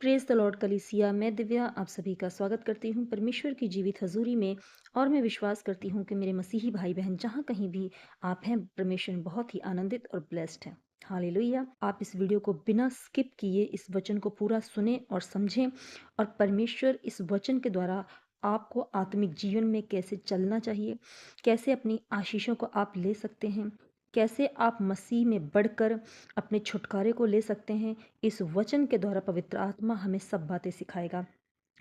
Praise the Lord कलीसिया। मैं दिव्या आप सभी का स्वागत करती हूँ परमेश्वर की जीवित हजूरी में। और मैं विश्वास करती हूँ कि मेरे मसीही भाई बहन जहाँ कहीं भी आप हैं, परमेश्वर में बहुत ही आनंदित और ब्लेस्ड हैं। हालेलुया। आप इस वीडियो को बिना स्किप किए इस वचन को पूरा सुने और समझें, और परमेश्वर इस वचन के द्वारा आपको आत्मिक जीवन में कैसे चलना चाहिए, कैसे अपनी आशीषों को आप ले सकते हैं, कैसे आप मसीह में बढ़कर अपने छुटकारे को ले सकते हैं, इस वचन के द्वारा पवित्र आत्मा हमें सब बातें सिखाएगा।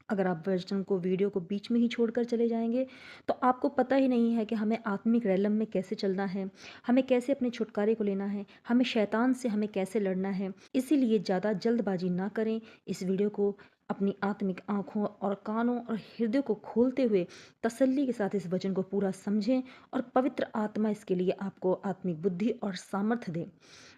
अगर आप वचन को, वीडियो को बीच में ही छोड़कर चले जाएंगे तो आपको पता ही नहीं है कि हमें आत्मिक रैलम में कैसे चलना है, हमें कैसे अपने छुटकारे को लेना है, हमें शैतान से हमें कैसे लड़ना है। इसीलिए ज़्यादा जल्दबाजी ना करें। इस वीडियो को अपनी आत्मिक आँखों और कानों और हृदय को खोलते हुए तसल्ली के साथ इस वचन को पूरा समझें, और पवित्र आत्मा इसके लिए आपको आत्मिक बुद्धि और सामर्थ्य दे।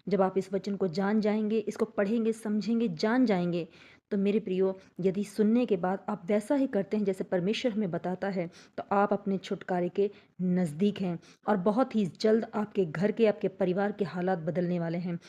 जब आप इस वचन को जान जाएंगे, इसको पढ़ेंगे, समझेंगे, जान जाएंगे, तो मेरे प्रियो, यदि सुनने के बाद आप वैसा ही करते हैं जैसे परमेश्वर हमें बताता है, तो आप अपने छुटकारे के नज़दीक हैं, और बहुत ही जल्द आपके घर के, आपके परिवार के हालात बदलने वाले हैं।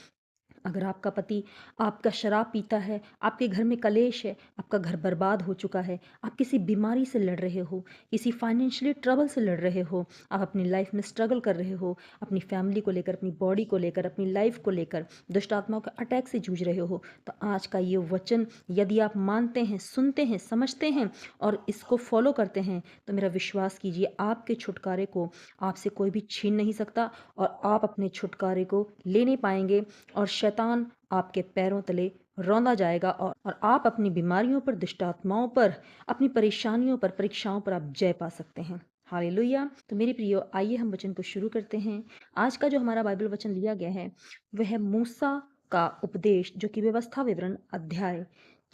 अगर आपका पति आपका शराब पीता है, आपके घर में कलेश है, आपका घर बर्बाद हो चुका है, आप किसी बीमारी से लड़ रहे हो, किसी फाइनेंशियली ट्रबल से लड़ रहे हो, आप अपनी लाइफ में स्ट्रगल कर रहे हो, अपनी फैमिली को लेकर, अपनी बॉडी को लेकर, अपनी लाइफ को लेकर दुष्ट आत्माओं के अटैक से जूझ रहे हो, तो आज का ये वचन यदि आप मानते हैं, सुनते हैं, समझते हैं और इसको फॉलो करते हैं, तो मेरा विश्वास कीजिए, आपके छुटकारे को आपसे कोई भी छीन नहीं सकता, और आप अपने छुटकारे को ले नहीं पाएंगे, और शैतान आपके पैरों तले रौंदा जाएगा, और आप अपनी बीमारियों पर, दुष्ट आत्माओं पर, अपनी परेशानियों पर, परीक्षाओं पर आप जय पा सकते हैं। हालेलुया। तो मेरे प्रियो, आइए हम वचन को शुरू करते हैं। आज का जो हमारा बाइबल वचन लिया गया है वह है मूसा का उपदेश, जो कि व्यवस्था विवरण अध्याय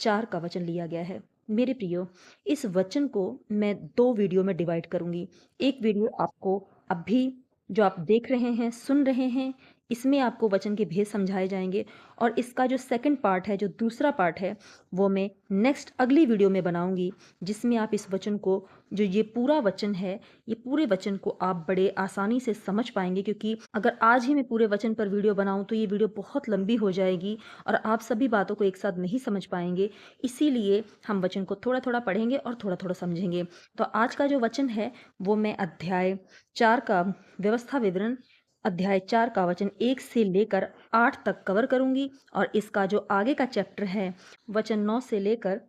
4 का वचन लिया गया है। मेरे प्रियो, इस वचन को मैं 2 वीडियो में डिवाइड करूंगी। एक वीडियो आपको अभी जो आप देख रहे हैं, सुन रहे हैं, इसमें आपको वचन के भेद समझाए जाएंगे, और इसका जो सेकंड पार्ट है, जो दूसरा पार्ट है, वो मैं नेक्स्ट अगली वीडियो में बनाऊंगी, जिसमें आप इस वचन को, जो ये पूरा वचन है, ये पूरे वचन को आप बड़े आसानी से समझ पाएंगे। क्योंकि अगर आज ही मैं पूरे वचन पर वीडियो बनाऊं तो ये वीडियो बहुत लंबी हो जाएगी, और आप सभी बातों को एक साथ नहीं समझ पाएंगे। इसीलिए हम वचन को थोड़ा थोड़ा पढ़ेंगे और थोड़ा थोड़ा समझेंगे। तो आज का जो वचन है वो मैं अध्याय 4 का, व्यवस्था विवरण अध्याय 4 का वचन 1 से लेकर 8 तक कवर करूंगी, और इसका जो आगे का चैप्टर है, वचन 9 से लेकर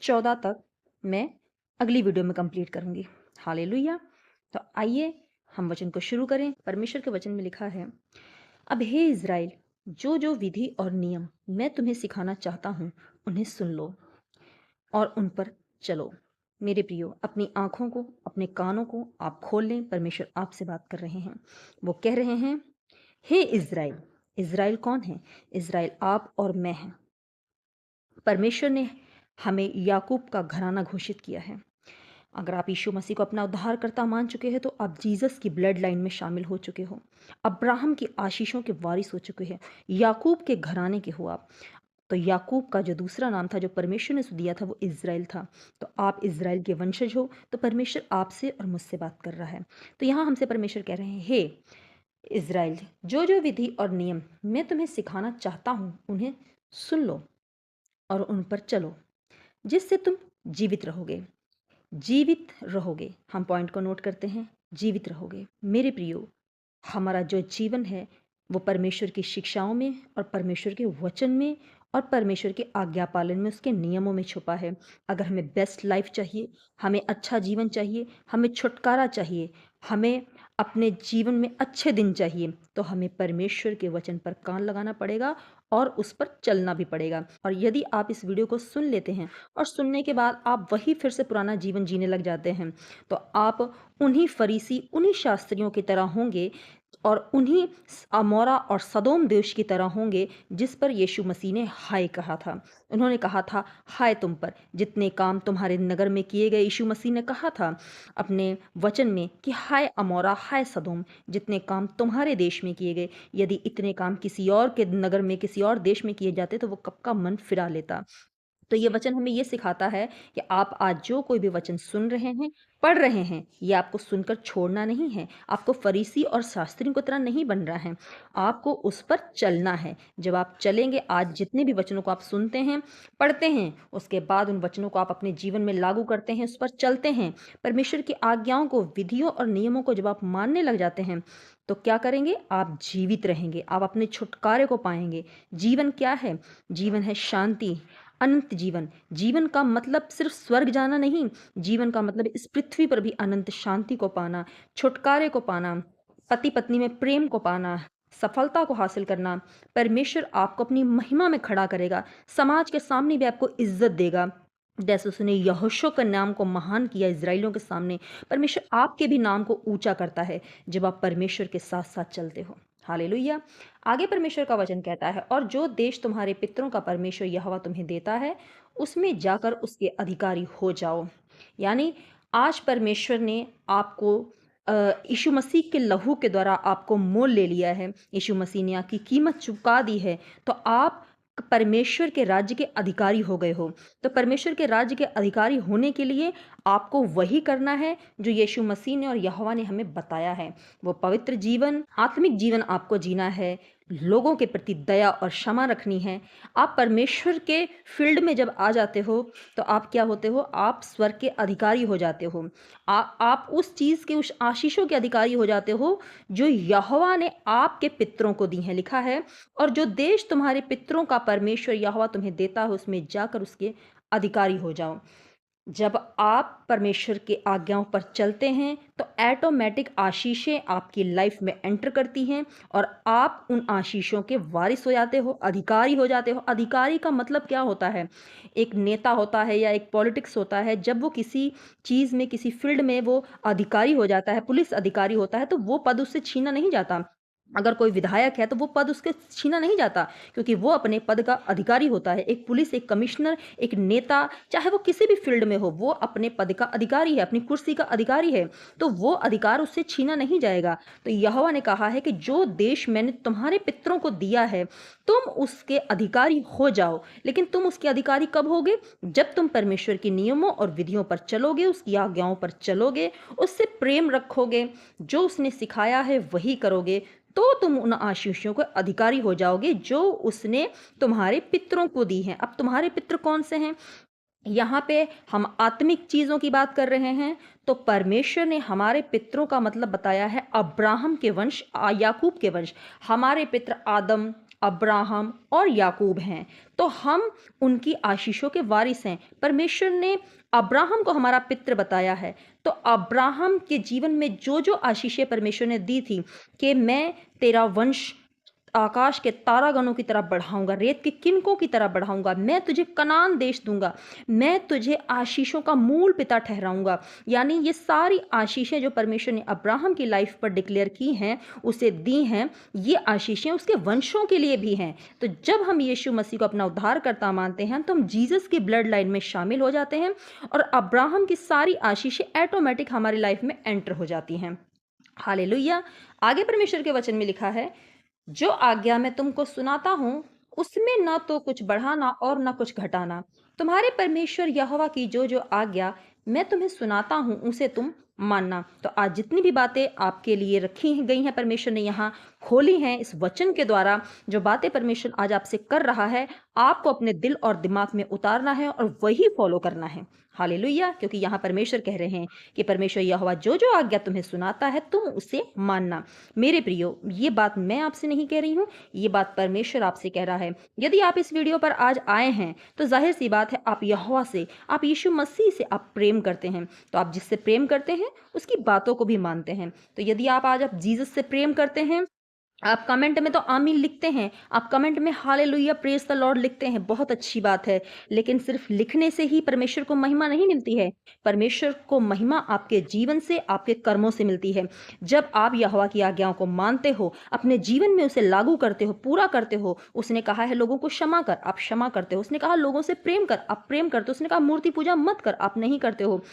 14 तक, मैं अगली वीडियो में कंप्लीट करूंगी। हालेलुया। तो आइए हम वचन को शुरू करें। परमेश्वर के वचन में लिखा है, अब हे इज़राइल, जो जो विधि और नियम मैं तुम्हें सिखाना चाहता हूँ, उन्हें सुन लो और उन पर चलो। मेरे प्रियो, अपनी आंखों को, अपने कानों को आप खोल लें। परमेश्वर आपसे बात कर रहे हैं। वो कह रहे हैं, हे इज़राइल। इज़राइल कौन है? इज़राइल आप और मैं हैं। परमेश्वर ने हमें याकूब का घराना घोषित किया है। अगर आप यीशु मसीह को अपना उद्धारकर्ता मान चुके हैं तो आप जीसस की ब्लड लाइन में शामिल हो चुके हो, अब्राहम की आशीषों के वारिस हो चुके हैं, याकूब के घराने के हो आप। तो याकूब का जो दूसरा नाम था, जो परमेश्वर ने दिया था, वो इज़राइल था। तो आप इज़राइल के वंशज हो। तो परमेश्वर आपसे और मुझसे बात कर रहा है। तो यहाँ हमसे परमेश्वर कह रहे हैं, हे इज़राइल, जो जो विधि और नियम मैं तुम्हें सिखाना चाहता हूँ, उन्हें सुन लो और उन पर चलो, जिससे तुम जीवित रहोगे। जीवित रहोगे। हम पॉइंट को नोट करते हैं, जीवित रहोगे। मेरे प्रियो, हमारा जो जीवन है वो परमेश्वर की शिक्षाओं में और परमेश्वर के वचन में और परमेश्वर के आज्ञा पालन में, उसके नियमों में छुपा है। अगर हमें बेस्ट लाइफ चाहिए, हमें अच्छा जीवन चाहिए, हमें छुटकारा चाहिए, हमें अपने जीवन में अच्छे दिन चाहिए, तो हमें परमेश्वर के वचन पर कान लगाना पड़ेगा और उस पर चलना भी पड़ेगा। और यदि आप इस वीडियो को सुन लेते हैं और सुनने के बाद आप वही फिर से पुराना जीवन जीने लग जाते हैं, तो आप उन्हीं फरीसी, उन्हीं शास्त्रियों की तरह होंगे, और उन्हीं अमोरा और सदोम देश की तरह होंगे जिस पर यीशु मसीह ने हाय कहा था। उन्होंने कहा था, हाय तुम पर, जितने काम तुम्हारे नगर में किए गए। यीशु मसीह ने कहा था अपने वचन में कि हाय अमोरा, हाय सदोम, जितने काम तुम्हारे देश में किए गए। यदि इतने काम किसी और के नगर में, किसी और देश में किए जाते तो वो कब का मन फिरा लेता। तो ये वचन हमें ये सिखाता है कि आप आज जो कोई भी वचन सुन रहे हैं, पढ़ रहे हैं, ये आपको सुनकर छोड़ना नहीं है। आपको फरीसी और शास्त्रियों की तरह नहीं बनना है, आपको उस पर चलना है। जब आप चलेंगे, आज जितने भी वचनों को आप सुनते हैं, पढ़ते हैं, उसके बाद उन वचनों को आप अपने जीवन में लागू करते हैं, उस पर चलते हैं। परमेश्वर की आज्ञाओं को, विधियों और नियमों को जब आप मानने लग जाते हैं, तो क्या करेंगे? आप जीवित रहेंगे, आप अपने छुटकारे को पाएंगे। जीवन क्या है? जीवन है शांति, अनंत जीवन। जीवन का मतलब सिर्फ स्वर्ग जाना नहीं, जीवन का मतलब इस पृथ्वी पर भी अनंत शांति को पाना, छुटकारे को पाना, पति पत्नी में प्रेम को पाना, सफलता को हासिल करना। परमेश्वर आपको अपनी महिमा में खड़ा करेगा, समाज के सामने भी आपको इज्जत देगा। जैसे उसने यहोशू के नाम को महान किया इजराइलियों के सामने, परमेश्वर आपके भी नाम को ऊंचा करता है जब आप परमेश्वर के साथ साथ चलते हो। हालेलुया। आगे परमेश्वर का वचन कहता है, और जो देश तुम्हारे पितरों का परमेश्वर यहोवा तुम्हें देता है, उसमें जाकर उसके अधिकारी हो जाओ। यानी आज परमेश्वर ने आपको यीशु मसीह के लहू के द्वारा आपको मोल ले लिया है। यीशु मसीह ने आपकी कीमत चुका दी है, तो आप परमेश्वर के राज्य के अधिकारी हो गए हो। तो परमेश्वर के राज्य के अधिकारी होने के लिए आपको वही करना है जो यीशु मसीह ने और यहोवा ने हमें बताया है। वो पवित्र जीवन, आत्मिक जीवन आपको जीना है, लोगों के प्रति दया और क्षमा रखनी है। आप परमेश्वर के फील्ड में जब आ जाते हो, तो आप क्या होते हो? आप स्वर्ग के अधिकारी हो जाते हो। आप उस चीज़ के, उस आशीषों के अधिकारी हो जाते हो जो यहोवा ने आपके पितरों को दी हैं। लिखा है, और जो देश तुम्हारे पितरों का परमेश्वर यहोवा तुम्हें देता है, उसमें जाकर उसके अधिकारी हो जाओ। जब आप परमेश्वर के आज्ञाओं पर चलते हैं, तो ऑटोमेटिक आशीषें आपकी लाइफ में एंटर करती हैं और आप उन आशीषों के वारिस हो जाते हो, अधिकारी हो जाते हो। अधिकारी का मतलब क्या होता है? एक नेता होता है या एक पॉलिटिक्स होता है, जब वो किसी चीज़ में, किसी फील्ड में वो अधिकारी हो जाता है, पुलिस अधिकारी होता है, तो वो पद उससे छीना नहीं जाता। अगर कोई विधायक है, तो वो पद उसके छीना नहीं जाता, क्योंकि वो अपने पद का अधिकारी होता है। एक पुलिस, एक कमिश्नर, एक नेता, चाहे वो किसी भी फील्ड में हो, वो अपने पद का अधिकारी है, अपनी कुर्सी का अधिकारी है, तो वो अधिकार उससे छीना नहीं जाएगा। तो यहोवा ने कहा है कि जो देश मैंने तुम्हारे पितरों को दिया है, तुम उसके अधिकारी हो जाओ। लेकिन तुम उसके अधिकारी कब होगे? जब तुम परमेश्वर के नियमों और विधियों पर चलोगे, उसकी आज्ञाओं पर चलोगे, उससे प्रेम रखोगे, जो उसने सिखाया है वही करोगे, तो तुम उन आशीषों के अधिकारी हो जाओगे जो उसने तुम्हारे पितरों को दी हैं। अब तुम्हारे पितर कौन से हैं? यहाँ पे हम आत्मिक चीज़ों की बात कर रहे हैं। तो परमेश्वर ने हमारे पितरों का मतलब बताया है अब्राहम के वंश, याकूब के वंश। हमारे पितर आदम, अब्राहम और याकूब हैं, तो हम उनकी आशीषों के वारिस हैं। परमेश्वर ने अब्राहम को हमारा पित्र बताया है, तो अब्राहम के जीवन में जो जो आशीषें परमेश्वर ने दी थी कि मैं तेरा वंश आकाश के तारागणों की तरह बढ़ाऊंगा, रेत के किनकों की तरह बढ़ाऊंगा, मैं तुझे कनान देश दूंगा, मैं तुझे आशीषों का मूल पिता ठहराऊंगा। यानी ये सारी आशीषें जो परमेश्वर ने अब्राहम की लाइफ पर डिक्लेयर की हैं, उसे दी हैं, ये आशीषें उसके वंशों के लिए भी हैं। तो जब हम यीशु मसीह को अपना उद्धारकर्ता मानते हैं, तो हम जीसस की ब्लड लाइन में शामिल हो जाते हैं और अब्राहम की सारी आशीषें ऑटोमेटिक हमारी लाइफ में एंटर हो जाती हैं। हालेलुया। आगे परमेश्वर के वचन में लिखा है, जो आज्ञा मैं तुमको सुनाता हूँ, उसमें न तो कुछ बढ़ाना और न कुछ घटाना। तुम्हारे परमेश्वर यहोवा की जो जो आज्ञा मैं तुम्हें सुनाता हूँ, उसे तुम मानना। तो आज जितनी भी बातें आपके लिए रखी गई हैं, परमेश्वर ने यहाँ खोली हैं इस वचन के द्वारा, जो बातें परमेश्वर आज आपसे कर रहा है, आपको अपने दिल और दिमाग में उतारना है और वही फॉलो करना है। हालेलुया। क्योंकि यहाँ परमेश्वर कह रहे हैं कि परमेश्वर यहोवा जो जो आज्ञा तुम्हें सुनाता है, तुम उसे मानना। मेरे प्रियो, ये बात मैं आपसे नहीं कह रही हूँ, ये बात परमेश्वर आपसे कह रहा है। यदि आप इस वीडियो पर आज आए हैं, तो जाहिर सी बात है आप यहोवा से, आप यीशु मसीह से आप प्रेम करते हैं। तो आप जिससे प्रेम करते हैं, उसकी बातों को भी मानते हैं। तो यदि आप आज जीसस से प्रेम करते हैं, आप कमेंट में तो आमीन लिखते हैं, आप कमेंट में हालेलुया प्रेज द लॉर्ड लिखते हैं, बहुत अच्छी बात है। लेकिन सिर्फ लिखने से ही परमेश्वर को महिमा नहीं मिलती है। परमेश्वर को महिमा आपके जीवन से, आपके कर्मों से मिलती है। जब आप यहोवा की आज्ञाओं को मानते हो, अपने जीवन में उसे लागू करते हो, पूरा करते हो। उसने कहा है लोगों को क्षमा कर, आप क्षमा करते हो। उसने कहा लोगों से प्रेम कर, आप प्रेम करते हो। उसने कहा मूर्ति पूजा मत कर, आप नहीं करते हो।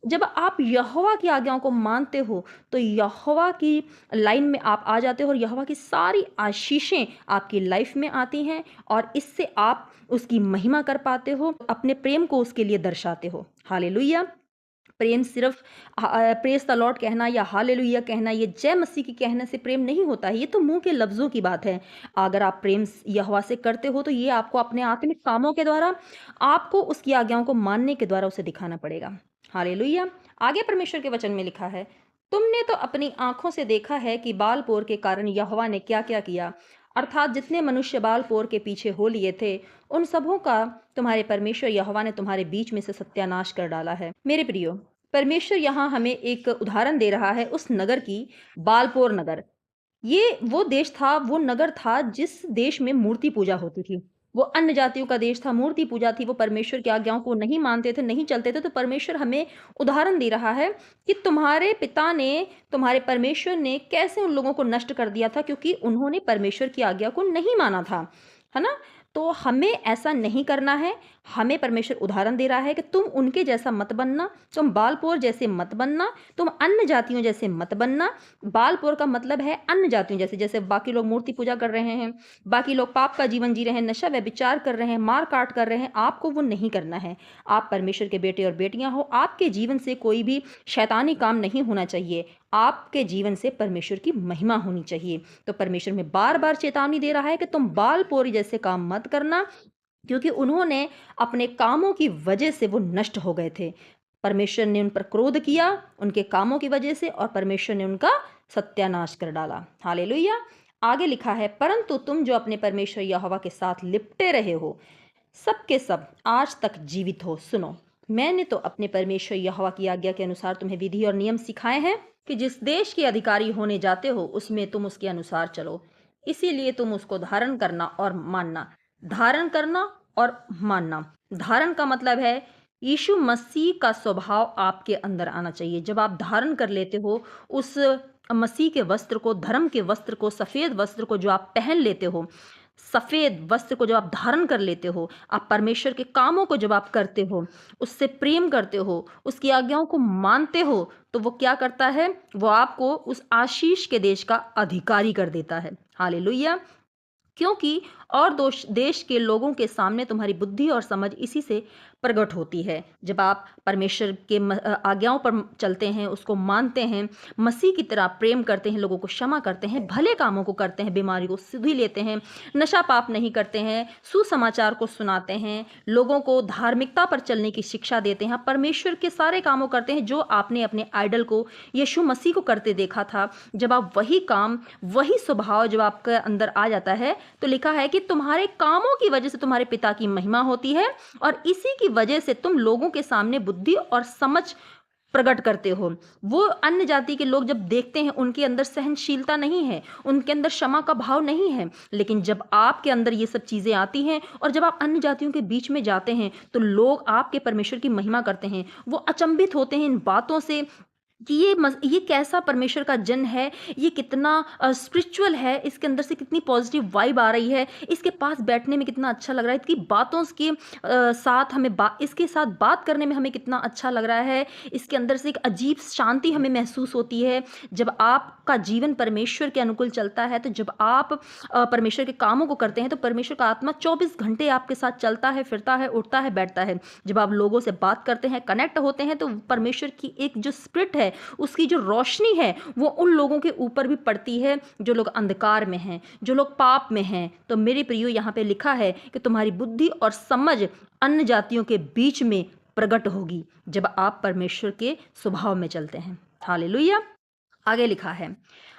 जब आप यहोवा की आज्ञाओं को मानते हो, तो यहोवा की लाइन में आप आ जाते हो और यहोवा की सारी आशीषें आपकी लाइफ में आती हैं और इससे आप उसकी महिमा कर पाते हो, अपने प्रेम को उसके लिए दर्शाते हो। हालेलुया! प्रेम सिर्फ प्रेज द लॉर्ड कहना या हालेलुया कहना, ये जय मसीह की कहने से प्रेम नहीं होता है, ये तो मुंह के लफ्ज़ों की बात है। अगर आप प्रेम यहोवा से करते हो तो ये आपको अपने आत्मिक कामों के द्वारा, आपको उसकी आज्ञाओं को मानने के द्वारा उसे दिखाना पड़ेगा। हालेलुया! आगे परमेश्वर के वचन में लिखा है, तुमने तो अपनी आंखों से देखा है कि बाल-पोर के कारण यहोवा ने क्या-क्या किया, अर्थात जितने मनुष्य बाल-पोर के पीछे हो लिए थे, उन सबों का तुम्हारे परमेश्वर यहोवा ने तुम्हारे बीच में से सत्यानाश कर डाला है। मेरे प्रियो, परमेश्वर यहाँ हमें एक उदाहरण दे रहा है उस नगर की, बालपोर नगर। ये वो देश था, वो नगर था जिस देश में मूर्ति पूजा होती थी। वो अन्य जातियों का देश था, मूर्ति पूजा थी, वो परमेश्वर की आज्ञाओं को नहीं मानते थे, नहीं चलते थे। तो परमेश्वर हमें उदाहरण दे रहा है कि तुम्हारे पिता ने, तुम्हारे परमेश्वर ने कैसे उन लोगों को नष्ट कर दिया था, क्योंकि उन्होंने परमेश्वर की आज्ञा को नहीं माना था, है ना? तो हमें ऐसा नहीं करना है। हमें परमेश्वर उदाहरण दे रहा है कि तुम उनके जैसा मत बनना, तुम बालपोर जैसे मत बनना, तुम अन्य जातियों जैसे मत बनना। बालपोर का मतलब है अन्य जातियों जैसे, जैसे बाकी लोग मूर्ति पूजा कर रहे हैं, बाकी लोग पाप का जीवन जी रहे हैं, नशा व्यभिचार कर रहे हैं, मार काट कर रहे हैं, आपको वो नहीं करना है। आप परमेश्वर के बेटे और बेटियां हो, आपके जीवन से कोई भी शैतानी काम नहीं होना चाहिए, आपके जीवन से परमेश्वर की महिमा होनी चाहिए। तो परमेश्वर में बार बार चेतावनी दे रहा है कि तुम बालपोरी जैसे काम मत करना, क्योंकि उन्होंने अपने कामों की वजह से वो नष्ट हो गए थे। परमेश्वर ने उन पर क्रोध किया उनके कामों की वजह से, और परमेश्वर ने उनका सत्यानाश कर डाला। हालेलुया! आगे लिखा है, परंतु तुम जो अपने परमेश्वर यहोवा के साथ लिपटे रहे हो, सब के सब आज तक जीवित हो। सुनो, मैंने तो अपने परमेश्वर यहोवा की आज्ञा के अनुसार तुम्हें विधि और नियम सिखाए हैं कि जिस देश के अधिकारी होने जाते हो उसमें तुम उसके अनुसार चलो। इसीलिए तुम उसको धारण करना और मानना, धारण करना और मानना। धारण का मतलब है यीशु मसीह का स्वभाव आपके अंदर आना चाहिए। जब आप धारण कर लेते हो उस मसीह के वस्त्र को, धर्म के वस्त्र को, सफ़ेद वस्त्र को जो आप पहन लेते हो, सफ़ेद वस्त्र को जब आप धारण कर लेते हो, आप परमेश्वर के कामों को जब आप करते हो, उससे प्रेम करते हो, उसकी आज्ञाओं को मानते हो, तो वो क्या करता है? वो आपको उस आशीष के देश का अधिकारी कर देता है। हालेलुया! क्योंकि और देश के लोगों के सामने तुम्हारी बुद्धि और समझ इसी से प्रकट होती है। जब आप परमेश्वर के आज्ञाओं पर चलते हैं, उसको मानते हैं, मसीह की तरह प्रेम करते हैं, लोगों को क्षमा करते हैं, भले कामों को करते हैं, बीमारी को सुधी लेते हैं, नशा पाप नहीं करते हैं, सुसमाचार को सुनाते हैं, लोगों को धार्मिकता पर चलने की शिक्षा देते हैं, परमेश्वर के सारे कामों करते हैं जो आपने अपने आइडल को, यीशु मसीह को करते देखा था। जब आप वही काम, वही स्वभाव जब आपके अंदर आ जाता है, तो लिखा है कि तुम्हारे कामों की वजह से तुम्हारे पिता की महिमा होती है, और इसी की वजह से तुम लोगों के सामने बुद्धि और समझ प्रकट करते हो। वो अन्य जाति के लोग जब देखते हैं, उनके अंदर सहनशीलता नहीं है, उनके अंदर क्षमा का भाव नहीं है, लेकिन जब आपके अंदर ये सब चीज़ें आती हैं और जब आप अन्य जातियों के बीच में जाते हैं, तो लोग आपके परमेश्वर की महिमा करते हैं। वो अचंभित होते हैं इन बातों से कि ये कैसा परमेश्वर का जन है, ये कितना स्पिरिचुअल है, इसके अंदर से कितनी पॉजिटिव वाइब आ रही है, इसके पास बैठने में कितना अच्छा लग रहा है, इसकी बातों के साथ हमें इसके साथ बात करने में हमें कितना अच्छा लग रहा है, इसके अंदर से एक अजीब शांति हमें महसूस होती है। जब आपका जीवन परमेश्वर के अनुकूल चलता है, तो जब आप परमेश्वर के कामों को करते हैं, तो परमेश्वर का आत्मा 24 घंटे आपके साथ चलता है, फिरता है, उठता है, बैठता है। जब आप लोगों से बात करते हैं, कनेक्ट होते हैं, तो परमेश्वर की एक जो स्पिरिट है, उसकी जो रोशनी है, वो उन लोगों के ऊपर भी पड़ती है जो लोग अंधकार में हैं, जो लोग पाप में हैं। तो मेरे प्रियो, यहाँ पे लिखा है कि तुम्हारी बुद्धि और समझ अन्य जातियों के बीच में प्रकट होगी जब आप परमेश्वर के स्वभाव में चलते हैं। हालेलुया! आगे लिखा है,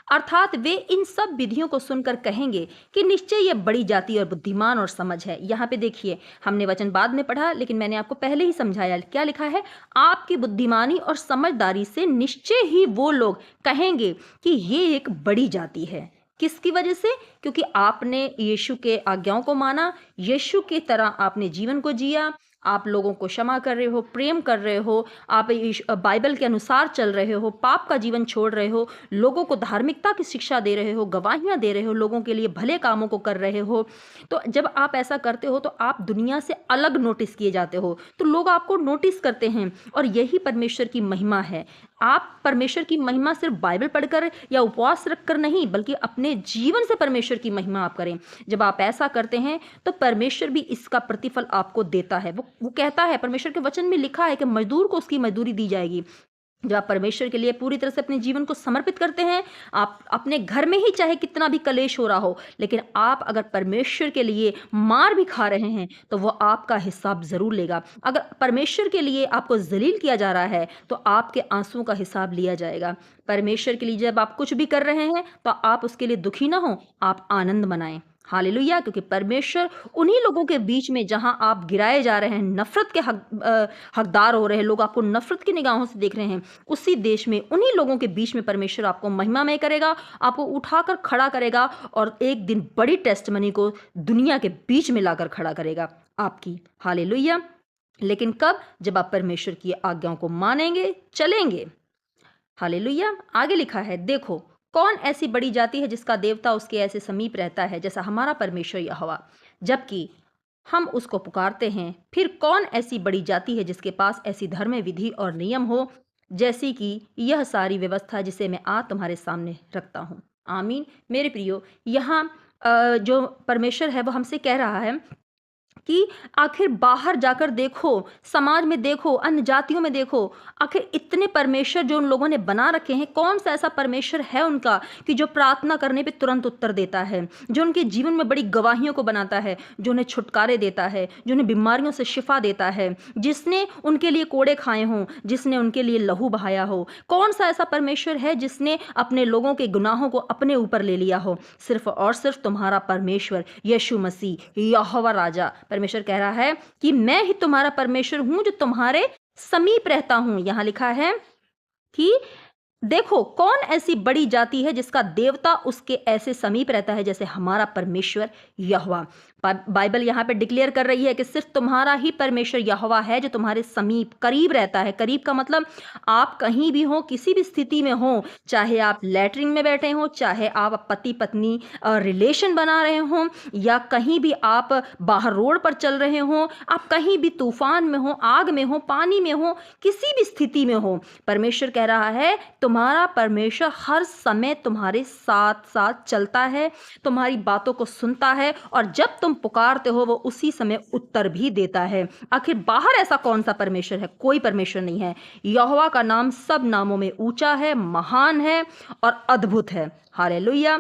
अर्थात वे इन सब विधियों को सुनकर कहेंगे कि निश्चय ये बड़ी जाति और बुद्धिमान और समझ है। यहाँ पे देखिए, हमने वचन बाद में पढ़ा, लेकिन मैंने आपको पहले ही समझाया। क्या लिखा है? आपकी बुद्धिमानी और समझदारी से निश्चय ही वो लोग कहेंगे कि ये एक बड़ी जाति है। किसकी वजह से? क्योंकि आपने यीशु के आज्ञाओं को माना, यीशु की तरह आपने जीवन को जिया, आप लोगों को क्षमा कर रहे हो, प्रेम कर रहे हो, आप बाइबल के अनुसार चल रहे हो, पाप का जीवन छोड़ रहे हो, लोगों को धार्मिकता की शिक्षा दे रहे हो, गवाहियाँ दे रहे हो, लोगों के लिए भले कामों को कर रहे हो, तो जब आप ऐसा करते हो तो आप दुनिया से अलग नोटिस किए जाते हो, तो लोग आपको नोटिस करते हैं और यही परमेश्वर की महिमा है। आप परमेश्वर की महिमा सिर्फ बाइबल पढ़कर या उपवास रखकर नहीं, बल्कि अपने जीवन से परमेश्वर की महिमा आप करें। जब आप ऐसा करते हैं तो परमेश्वर भी इसका प्रतिफल आपको देता है। वो कहता है, परमेश्वर के वचन में लिखा है कि मजदूर को उसकी मजदूरी दी जाएगी। जब आप परमेश्वर के लिए पूरी तरह से अपने जीवन को समर्पित करते हैं, आप अपने घर में ही चाहे कितना भी कलेश हो रहा हो, लेकिन आप अगर परमेश्वर के लिए मार भी खा रहे हैं तो वो आपका हिसाब जरूर लेगा। अगर परमेश्वर के लिए आपको जलील किया जा रहा है तो आपके आंसुओं का हिसाब लिया जाएगा। परमेश्वर के लिए जब आप कुछ भी कर रहे हैं तो आप उसके लिए दुखी ना हो, आप आनंद मनाएं। हालेलुया। क्योंकि परमेश्वर उन्हीं लोगों के बीच में जहां आप गिराए जा रहे हैं, नफरत के हकदार हो रहे हैं, लोग आपको नफरत की निगाहों से देख रहे हैं, उसी देश में उन्हीं लोगों के बीच में परमेश्वर आपको महिमामय करेगा, आपको उठाकर खड़ा करेगा और एक दिन बड़ी टेस्टमनी को दुनिया के बीच में लाकर खड़ा करेगा आपकी। हालेलुया। लेकिन कब? जब आप परमेश्वर की आज्ञाओं को मानेंगे, चलेंगे। हालेलुया। आगे लिखा है, देखो कौन ऐसी बड़ी जाति है जिसका देवता उसके ऐसे समीप रहता है जैसा हमारा परमेश्वर यहोवा, जबकि हम उसको पुकारते हैं। फिर कौन ऐसी बड़ी जाति है जिसके पास ऐसी धर्म विधि और नियम हो जैसी कि यह सारी व्यवस्था जिसे मैं आज तुम्हारे सामने रखता हूँ। आमीन। मेरे प्रियो, यहाँ जो परमेश्वर है वो हमसे कह रहा है कि आखिर बाहर जाकर देखो, समाज में देखो, अन्य जातियों में देखो, आखिर इतने परमेश्वर जो उन लोगों ने बना रखे हैं, कौन सा ऐसा परमेश्वर है उनका कि जो प्रार्थना करने पे तुरंत उत्तर देता है, जो उनके जीवन में बड़ी गवाहियों को बनाता है, जो उन्हें छुटकारे देता है, जो उन्हें बीमारियों से शिफा देता है, जिसने उनके लिए कोड़े खाए हों, जिसने उनके लिए लहू बहाया हो। कौन सा ऐसा परमेश्वर है जिसने अपने लोगों के गुनाहों को अपने ऊपर ले लिया हो? सिर्फ और सिर्फ तुम्हारा परमेश्वर यीशु मसीह यहोवा राजा। परमेश्वर कह रहा है कि मैं ही तुम्हारा परमेश्वर हूं जो तुम्हारे समीप रहता हूं। यहां लिखा है कि देखो कौन ऐसी बड़ी जाति है जिसका देवता उसके ऐसे समीप रहता है जैसे हमारा परमेश्वर यहोवा। बाइबल यहाँ पे डिक्लेयर कर रही है कि सिर्फ तुम्हारा ही परमेश्वर यहोवा है जो तुम्हारे समीप करीब रहता है। करीब का मतलब आप कहीं भी हो, किसी भी स्थिति में हो, चाहे आप लैट्रिन में बैठे हो, चाहे आप पति पत्नी रिलेशन बना रहे हो, या कहीं भी आप बाहर रोड पर चल रहे हो, आप कहीं भी तूफान में हो, आग में हो, पानी में हो, किसी भी स्थिति में हो, परमेश्वर कह रहा है तुम्हारा परमेश्वर हर समय तुम्हारे साथ साथ चलता है, तुम्हारी बातों को सुनता है, और जब तुम पुकारते हो वो उसी समय उत्तर भी देता है। आखिर बाहर ऐसा कौन सा परमेश्वर है? कोई परमेश्वर नहीं है। यहोवा का नाम सब नामों में ऊंचा है, महान है और अद्भुत है। हालेलुया।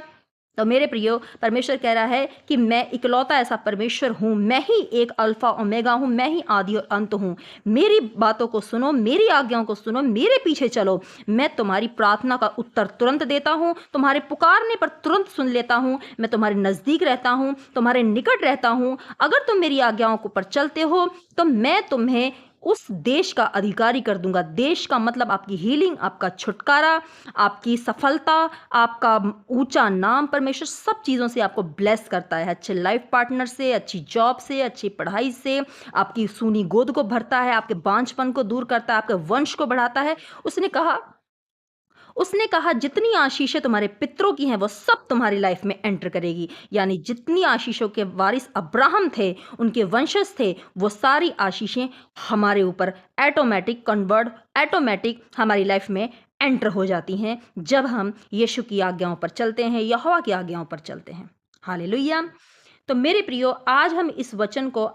तो मेरे प्रियो, परमेश्वर कह रहा है कि मैं इकलौता ऐसा परमेश्वर हूं, मैं ही एक अल्फा ओमेगा हूं, मैं ही आदि और अंत हूं। मेरी बातों को सुनो, मेरी आज्ञाओं को सुनो, मेरे पीछे चलो। मैं तुम्हारी प्रार्थना का उत्तर तुरंत देता हूं, तुम्हारे पुकारने पर तुरंत सुन लेता हूं। मैं तुम्हारे नजदीक रहता हूं, तुम्हारे निकट रहता हूं। अगर तुम मेरी आज्ञाओं को पर चलते हो तो मैं तुम्हें उस देश का अधिकारी कर दूंगा। देश का मतलब आपकी हीलिंग, आपका छुटकारा, आपकी सफलता, आपका ऊंचा नाम। परमेश्वर सब चीज़ों से आपको ब्लेस करता है, अच्छे लाइफ पार्टनर से, अच्छी जॉब से, अच्छी पढ़ाई से, आपकी सूनी गोद को भरता है, आपके बांझपन को दूर करता है, आपके वंश को बढ़ाता है। उसने कहा जितनी आशीषें तुम्हारे पितरों की हैं वो सब तुम्हारी लाइफ में एंटर करेगी। यानी जितनी आशीषों के वारिस अब्राहम थे, उनके वंशज थे, वो सारी आशीषें हमारे ऊपर ऑटोमेटिक हमारी लाइफ में एंटर हो जाती हैं जब हम यीशु की आज्ञाओं पर चलते हैं, यहोवा की आज्ञाओं पर चलते हैं। हालेलुया। तो मेरे प्रियो, आज हम इस वचन को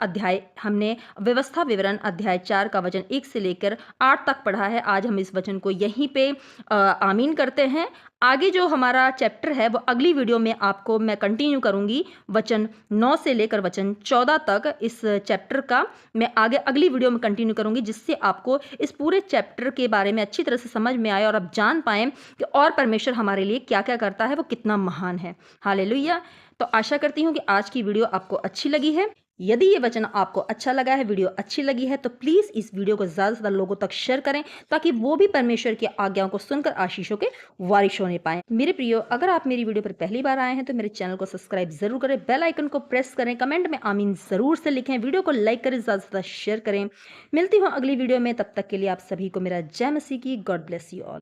हमने व्यवस्था विवरण अध्याय 4 का वचन 1 से लेकर 8 तक पढ़ा है। आज हम इस वचन को यहीं पे आमीन करते हैं। आगे जो हमारा चैप्टर है वो अगली वीडियो में आपको मैं कंटिन्यू करूंगी। वचन 9 से लेकर वचन 14 तक इस चैप्टर का मैं आगे अगली वीडियो में कंटिन्यू करूंगी, जिससे आपको इस पूरे चैप्टर के बारे में अच्छी तरह से समझ में आए और आप जान पाएं कि और परमेश्वर हमारे लिए क्या क्या करता है, वो कितना महान है। हालेलुया। तो आशा करती हूँ कि आज की वीडियो आपको अच्छी लगी है। यदि ये वचन आपको अच्छा लगा है, वीडियो अच्छी लगी है, तो प्लीज़ इस वीडियो को ज़्यादा से ज़्यादा लोगों तक शेयर करें, ताकि वो भी परमेश्वर की आज्ञाओं को सुनकर आशीषों के वारिश होने पाएँ। मेरे प्रियो, अगर आप मेरी वीडियो पर पहली बार आए हैं, तो मेरे चैनल को सब्सक्राइब ज़रूर करें, बेल आइकन को प्रेस करें, कमेंट में आमीन ज़रूर से लिखें, वीडियो को लाइक करें, ज़्यादा से ज़्यादा शेयर करें। मिलती हूँ अगली वीडियो में, तब तक के लिए आप सभी को मेरा जय मसीह की। God bless you all.